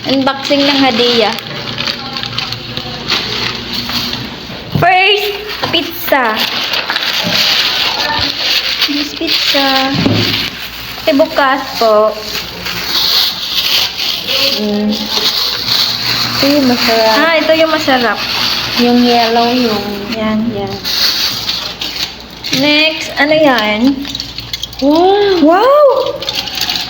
Unboxing ng hadiah. First, pizza. This pizza. Ito bukas po. Ito yung masarap. Ito yung masarap. Yung yellow yung... Yan. Yan. Next, ano yan? Wow! Wow!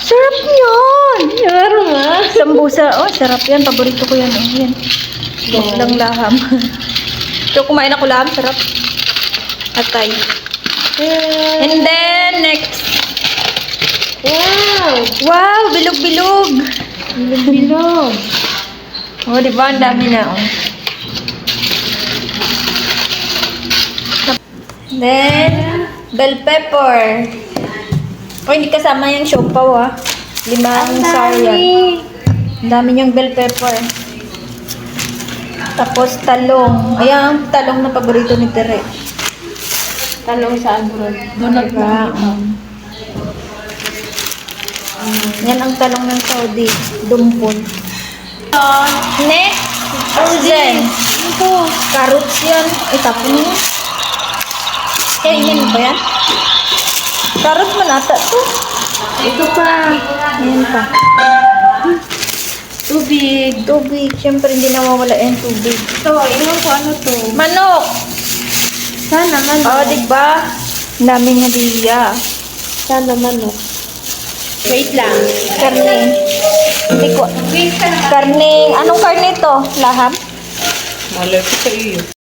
Sarap yan! Yaro nga. Sambusa. Oh, sarap yan. Paborito ko yan. Oh, yan. Walang laham. Ito, kumain ako laham. Sarap. Atay. And then, next. Wow! Wow! Bilog-bilog. Bilog-bilog. Oh, di ba? Ang dami na, oh. Then, bell pepper. Oh, hindi kasama yung siopaw, ah. 5 sour yan. Ang dami niyang bell pepper. Tapos, talong. Ayan, talong na paborito ni Tere. Talong sa abroad. Donut Diba? Yan ang talong ng Saudi. Dumpon. Next, frozen. Ito. Carrots yan. Itapon mo. Kainin mo ba yan? Carrot man ata to. Ito pa. Ayan pa. Tubig. Tubig. Siyempre hindi nawawala yung tubig. Ito, iwan ko ano to. Manok! Sana manok. Oh, diba? Ang daming hadiya. Sana manok. Wait lang. Karne. Hindi ko. Wait ka na. Karne. Anong karne to? Laham? Malapit sa iyo.